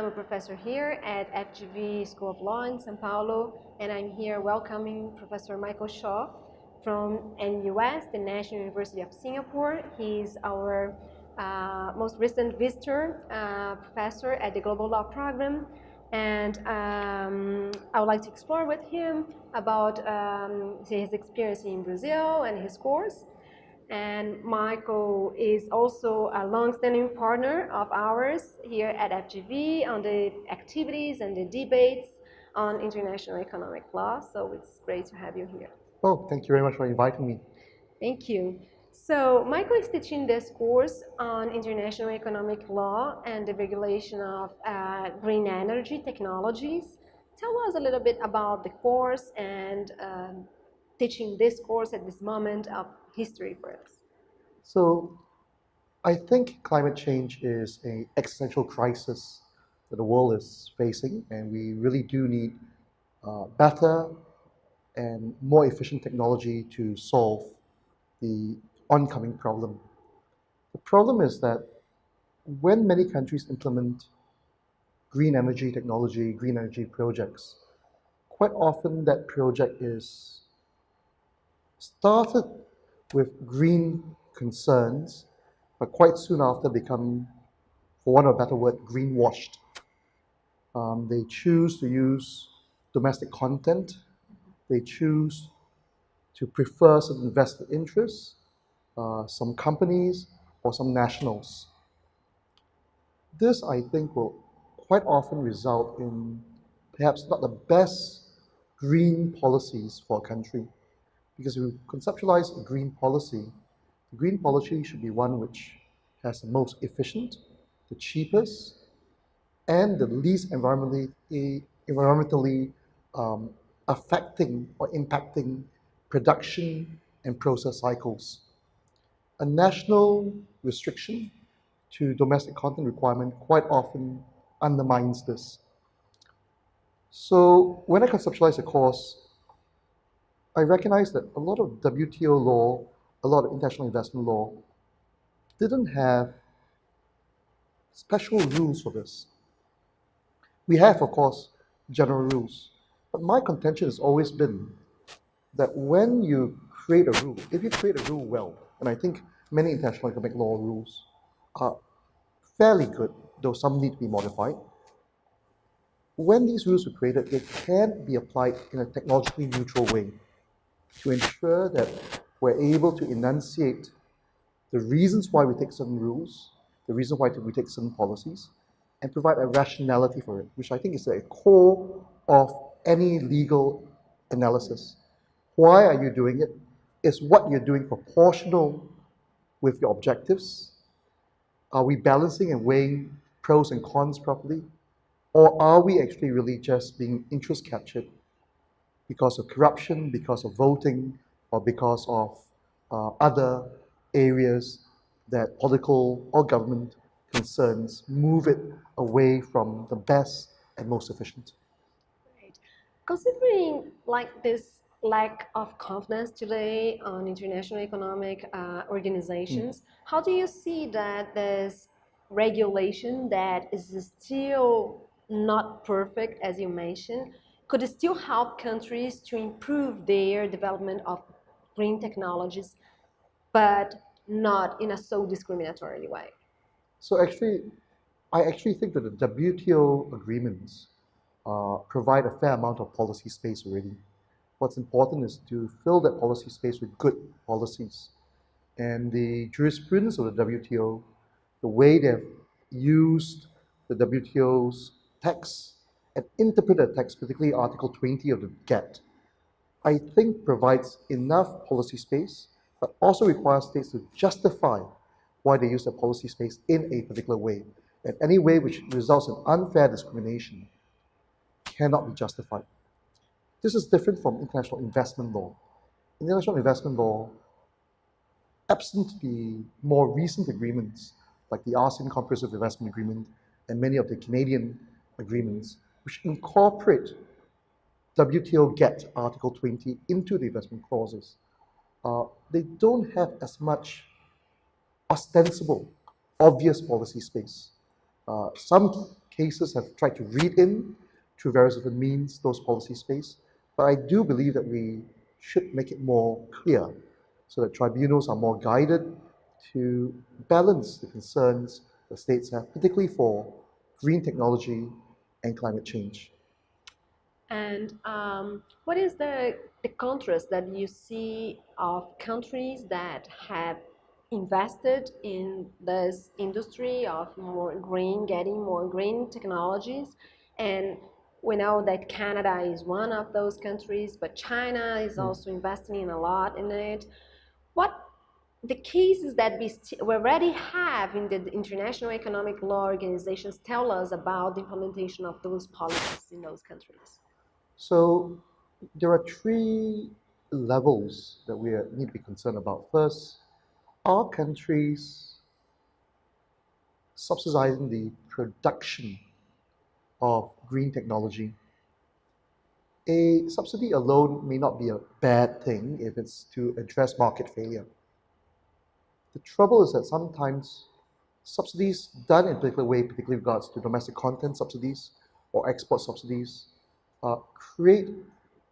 I'm a professor here at FGV School of Law in São Paulo, and I'm here welcoming Professor Michael Shaw from NUS, the National University of Singapore. He's our most recent visitor professor at the Global Law program, and I would like to explore with him about his experience in Brazil and his course. And Michael is also a long-standing partner of ours here at FGV on the activities and the debates on international economic law. So it's great to have you here. Oh, thank you very much for inviting me. Thank you. So Michael is teaching this course on international economic law and the regulation of green energy technologies. Tell us a little bit about the course and teaching this course at this moment of history for us. So, I think climate change is an existential crisis that the world is facing, and we really do need better and more efficient technology to solve the oncoming problem. The problem is that when many countries implement green energy technology, green energy projects, quite often that project is started with green concerns, but quite soon after become, for want of a better word, greenwashed. They choose to use domestic content. They choose to prefer certain vested interests, some companies, or some nationals. This, I think, will quite often result in perhaps not the best green policies for a country. Because if we conceptualize a green policy, the green policy should be one which has the most efficient, the cheapest, and the least environmentally affecting or impacting production and process cycles. A national restriction to domestic content requirement quite often undermines this. So when I conceptualize a course, I recognize that a lot of WTO law, a lot of international investment law, didn't have special rules for this. We have, of course, general rules, but my contention has always been that when you create a rule, if you create a rule well, and I think many international economic law rules are fairly good, though some need to be modified, when these rules are created, they can be applied in a technologically neutral way to ensure that we're able to enunciate the reasons why we take certain rules, the reason why we take certain policies, and provide a rationality for it, which I think is a core of any legal analysis. Why are you doing it? Is what you're doing proportional with your objectives? Are we balancing and weighing pros and cons properly? Or are we actually really just being interest captured because of corruption, because of voting, or because of other areas that political or government concerns move it away from the best and most efficient? Right. Considering like this lack of confidence today on international economic organizations, how do you see that this regulation that is still not perfect, as you mentioned, could still help countries to improve their development of green technologies, but not in a so discriminatory way? So I actually think that the WTO agreements provide a fair amount of policy space already. What's important is to fill that policy space with good policies. And the jurisprudence of the WTO, the way they've used the WTO's text and interpreted the text, particularly Article 20 of the GATT, I think provides enough policy space, but also requires states to justify why they use the policy space in a particular way. And any way which results in unfair discrimination cannot be justified. This is different from international investment law. International investment law, absent the more recent agreements, like the ASEAN Comprehensive Investment Agreement and many of the Canadian agreements, which incorporate WTO GATT Article 20 into the investment clauses, they don't have as much ostensible, obvious policy space. Some cases have tried to read in through various different means those policy space, but I do believe that we should make it more clear so that tribunals are more guided to balance the concerns the states have, particularly for green technology and climate change. And what is the contrast that you see of countries that have invested in this industry of more green, getting more green technologies? And we know that Canada is one of those countries, but China is also investing in a lot in it. What the cases that we already have in the international economic law organizations tell us about the implementation of those policies in those countries? So there are three levels that we need to be concerned about. First, are countries subsidizing the production of green technology? A subsidy alone may not be a bad thing if it's to address market failure. The trouble is that sometimes subsidies done in a particular way, particularly regards to domestic content subsidies or export subsidies, create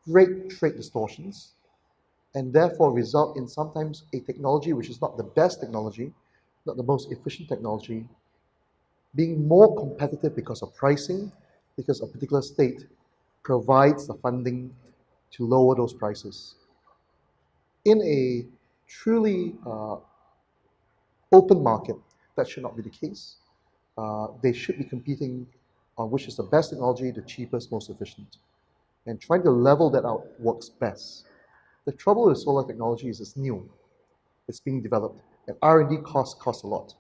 great trade distortions and therefore result in sometimes a technology which is not the best technology, not the most efficient technology, being more competitive because of pricing, because a particular state provides the funding to lower those prices. In a truly open market, that should not be the case. They should be competing on which is the best technology, the cheapest, most efficient. And trying to level that out works best. The trouble with solar technology is it's new. It's being developed. And R&D costs a lot.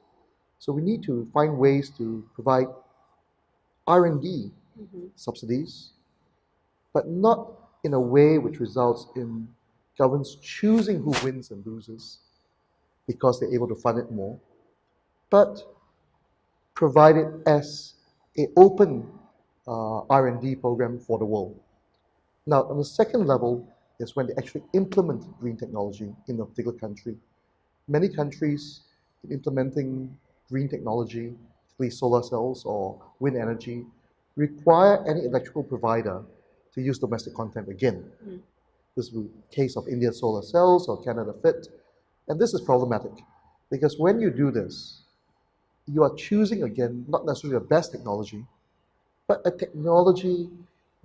So we need to find ways to provide R&D subsidies, but not in a way which results in governments choosing who wins and loses because they're able to fund it more, but provide it as an open R&D program for the world. Now, on the second level is when they actually implement green technology in a particular country. Many countries in implementing green technology, particularly solar cells or wind energy, require any electrical provider to use domestic content again. This is the case of India solar cells or Canada FIT. And this is problematic because when you do this, you are choosing again, not necessarily the best technology, but a technology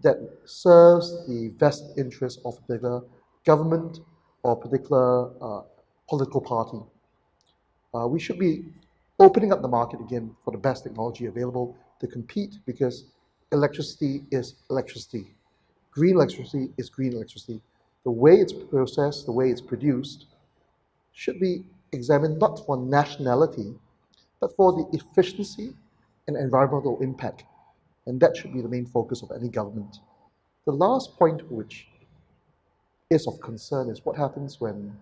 that serves the best interest of a particular government or a particular political party. We should be opening up the market again for the best technology available to compete because electricity is electricity. Green electricity is green electricity. The way it's processed, the way it's produced, should be examined not for nationality, but for the efficiency and environmental impact. And that should be the main focus of any government. The last point which is of concern is what happens when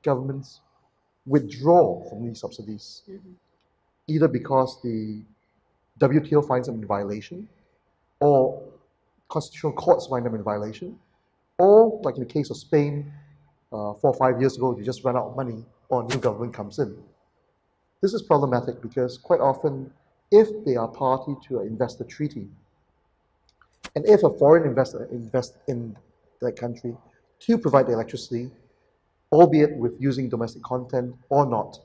governments withdraw from these subsidies, either because the WTO finds them in violation, or constitutional courts find them in violation, or like in the case of Spain, 4 or 5 years ago, they just ran out of money, or a new government comes in. This is problematic because quite often, if they are party to an investor treaty, and if a foreign investor invests in that country to provide the electricity, albeit with using domestic content or not,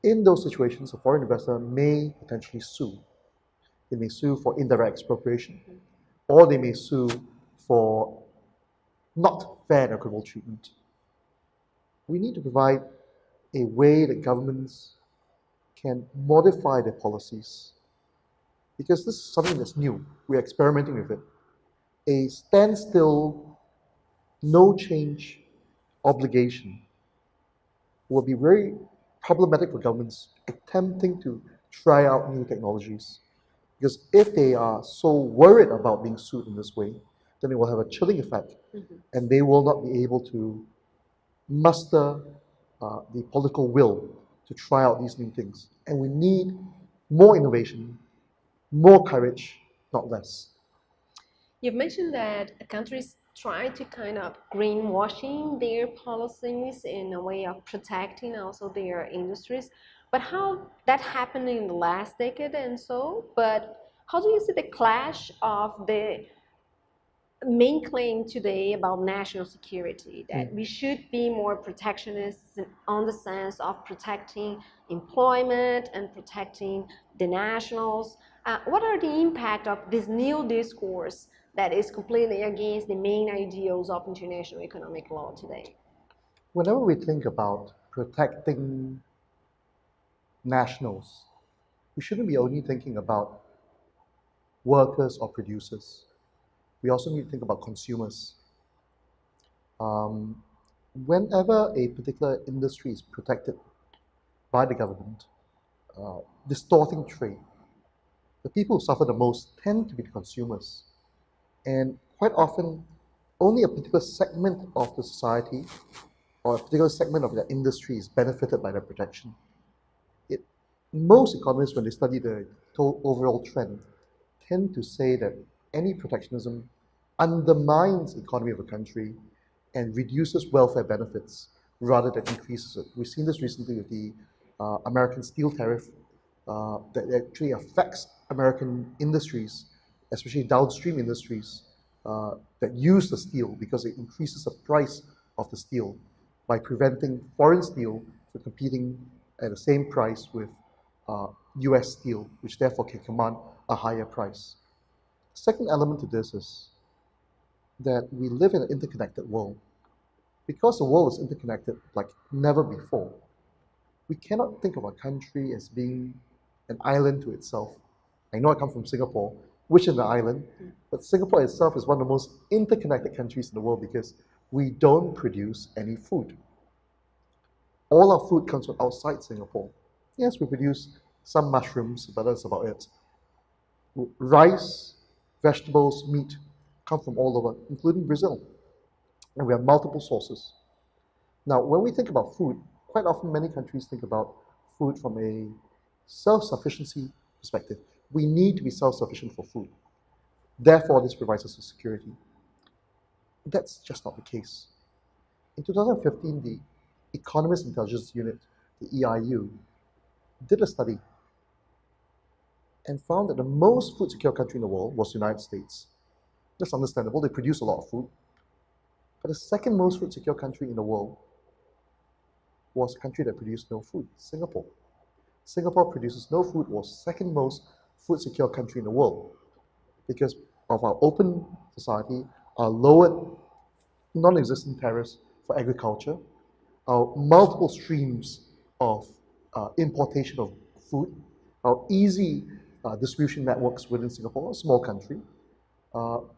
in those situations, a foreign investor may potentially sue. They may sue for indirect expropriation, or they may sue for not fair and equitable treatment. We need to provide a way that governments can modify their policies because this is something that's new. We're experimenting with it. A standstill, no change obligation will be very problematic for governments attempting to try out new technologies. Because if they are so worried about being sued in this way, then it will have a chilling effect, and they will not be able to muster the political will to try out these new things. And we need more innovation, more courage, not less. You've mentioned that countries try to kind of greenwashing their policies in a way of protecting also their industries. But how that happened in the last decade and so, but How do you see the clash of the main claim today about national security, that we should be more protectionist on the sense of protecting employment and protecting the nationals? What are the impact of this new discourse that is completely against the main ideals of international economic law today? Whenever we think about protecting nationals, we shouldn't be only thinking about workers or producers. We also need to think about consumers. Um, Whenever a particular industry is protected by the government, distorting trade, the people who suffer the most tend to be the consumers. And quite often, only a particular segment of the society or a particular segment of the industry is benefited by the protection. It, Most economists, when they study the overall trend, tend to say that any protectionism undermines the economy of a country and reduces welfare benefits rather than increases it. We've seen this recently with the American steel tariff that actually affects American industries, especially downstream industries that use the steel because it increases the price of the steel by preventing foreign steel from competing at the same price with US steel, which therefore can command a higher price. Second element to this is that we live in an interconnected world. Because the world is interconnected like never before, we cannot think of a country as being an island to itself. I know I come from Singapore, which is an island, but Singapore itself is one of the most interconnected countries in the world because we don't produce any food. All our food comes from outside Singapore. Yes, we produce some mushrooms, but that's about it. Rice, vegetables, meat come from all over, including Brazil. And we have multiple sources. Now, when we think about food, quite often many countries think about food from a self-sufficiency perspective. We need to be self-sufficient for food. Therefore, this provides us with security. That's just not the case. In 2015, the Economist Intelligence Unit, the EIU, did a study and found that the most food secure country in the world was the United States. That's understandable, they produce a lot of food. But the second most food secure country in the world was a country that produced no food, Singapore. Singapore produces no food, was second most food secure country in the world because of our open society, our lowered non-existent tariffs for agriculture, our multiple streams of importation of food, our easy distribution networks within Singapore, a small country,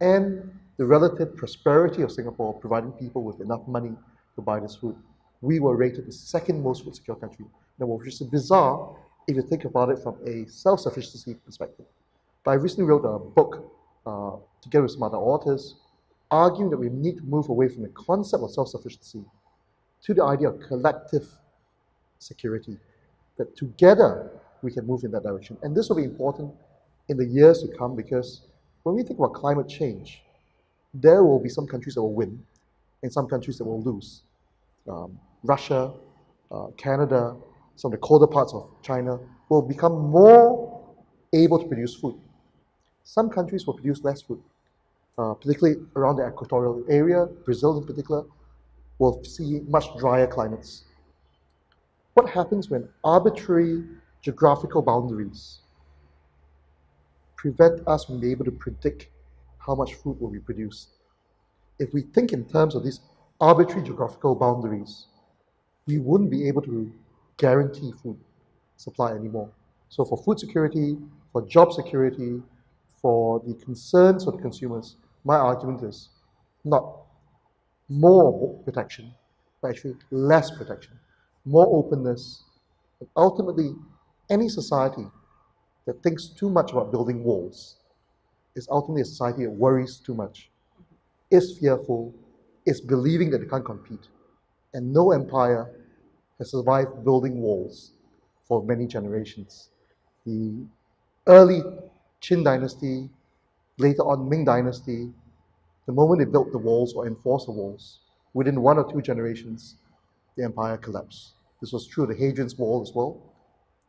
and the relative prosperity of Singapore, providing people with enough money to buy this food. We were rated the second most food secure country in the world, which is bizarre if you think about it from a self-sufficiency perspective. But I recently wrote a book together with some other authors, arguing that we need to move away from the concept of self-sufficiency to the idea of collective security, that together we can move in that direction. And this will be important in the years to come because when we think about climate change, there will be some countries that will win and some countries that will lose. Russia, Canada, some of the colder parts of China will become more able to produce food. Some countries will produce less food, particularly around the equatorial area. Brazil in particular will see much drier climates. What happens when arbitrary geographical boundaries prevent us from being able to predict how much food will be produced? If we think in terms of these arbitrary geographical boundaries, we wouldn't be able to guarantee food supply anymore. So for food security, for job security, for the concerns of the consumers, my argument is not more protection, but actually less protection, more openness. And ultimately, any society that thinks too much about building walls is ultimately a society that worries too much, is fearful, is believing that they can't compete. And no empire has survived building walls for many generations. The early Qin dynasty, later on Ming dynasty, the moment they built the walls or enforced the walls, within 1 or 2 generations, the empire collapsed. This was true of the Hadrian's Wall as well,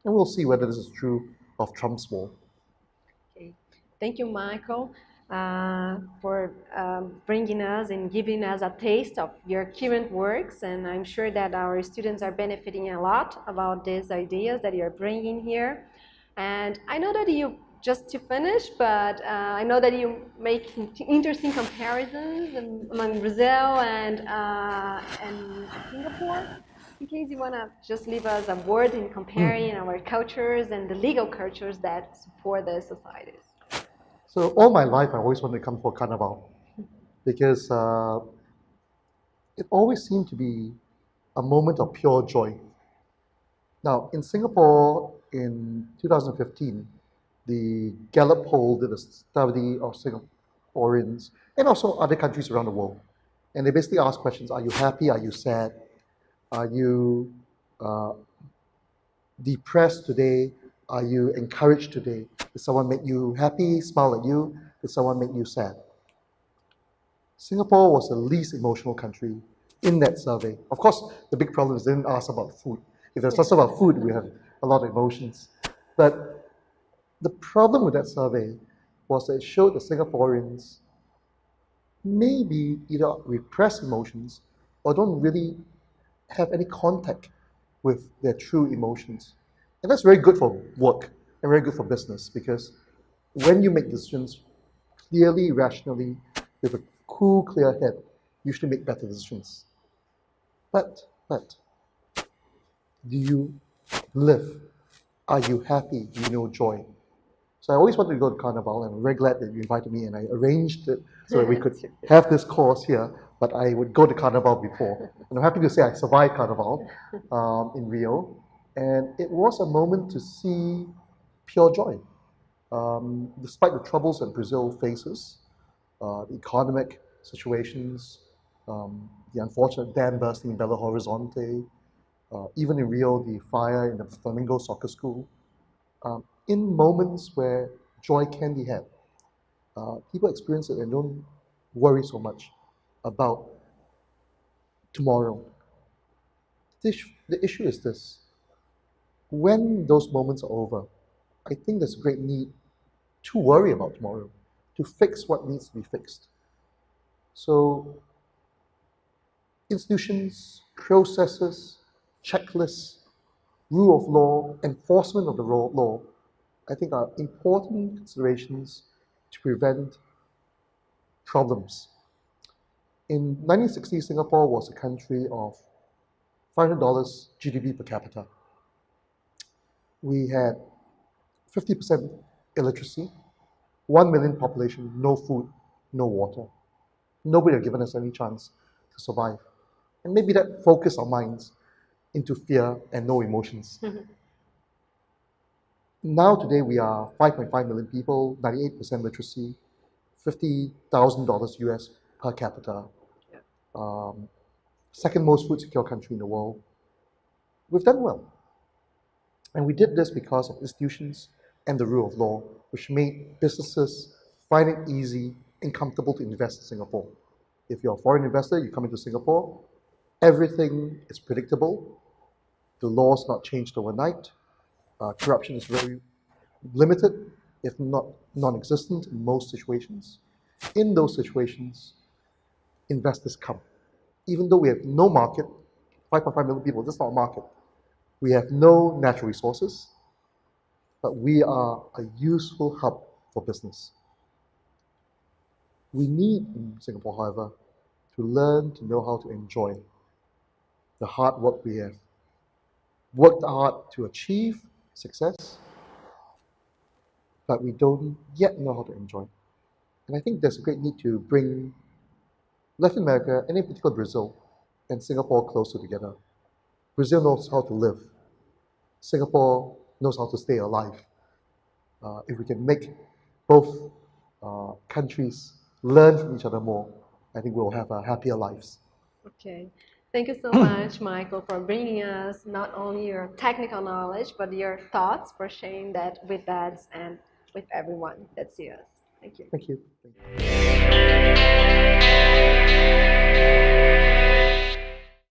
and we'll see whether this is true of Trump's wall. Okay. Thank you, Michael, for bringing us and giving us a taste of your current works. And I'm sure that our students are benefiting a lot about these ideas that you're bringing here. And I know that you, just to finish, but I know that you make interesting comparisons among Brazil and Singapore. In case you want to just leave us a word in comparing our cultures and the legal cultures that support the societies. So all my life, I always wanted to come for Carnival because it always seemed to be a moment of pure joy. Now, in Singapore, in 2015, the Gallup poll did a study of Singaporeans and also other countries around the world. And they basically asked questions: are you happy? Are you sad? Are you depressed today? Are you encouraged today? Did someone make you happy, smile at you? Did someone make you sad? Singapore was the least emotional country in that survey. Of course, the big problem is they didn't ask about food. If there's just about food, we have a lot of emotions. But the problem with that survey was that it showed that Singaporeans maybe either repress emotions or don't really have any contact with their true emotions. And that's very good for work and very good for business, because when you make decisions clearly, rationally, with a cool, clear head, you usually make better decisions. But, do you live? Are you happy? Do you know joy? So I always wanted to go to Carnival, and I'm very glad that you invited me, and I arranged it so that we could have this course here, but I would go to Carnival before. And I'm happy to say I survived Carnival in Rio, and it was a moment to see pure joy. Despite the troubles that Brazil faces, the economic situations, the unfortunate dam bursting in Belo Horizonte, even in Rio, the fire in the Flamengo soccer school, in moments where joy can be had, people experience it and don't worry so much about tomorrow. The issue is this: when those moments are over, I think there's a great need to worry about tomorrow, to fix what needs to be fixed. So institutions, processes, checklists, rule of law, enforcement of the law, I think are important considerations to prevent problems. In 1960, Singapore was a country of $500 GDP per capita. We had 50% illiteracy, 1 million population, no food, no water. Nobody had given us any chance to survive. And maybe that focused our minds into fear and no emotions. Now today we are 5.5 million people, 98% literacy, $50,000 US per capita, second most food secure country in the world. We've done well. And we did this because of institutions and the rule of law, which made businesses find it easy and comfortable to invest in Singapore. If you're a foreign investor, you come into Singapore, everything is predictable, the law's not changed overnight, corruption is very limited, if not non-existent in most situations. In those situations, investors come. Even though we have no market, 5.5 million people, that's not a market. We have no natural resources, but we are a useful hub for business. We need in Singapore, however, to learn to know how to enjoy the hard work we have worked hard to achieve success, but we don't yet know how to enjoy. And I think there's a great need to bring Latin America, and in particular Brazil, and Singapore closer together. Brazil knows how to live. Singapore knows how to stay alive. If we can make both countries learn from each other more, I think we'll have happier lives. Okay. Thank you so much, Michael, for bringing us not only your technical knowledge, but your thoughts, for sharing that with us and with everyone that sees us. Thank you. Thank you.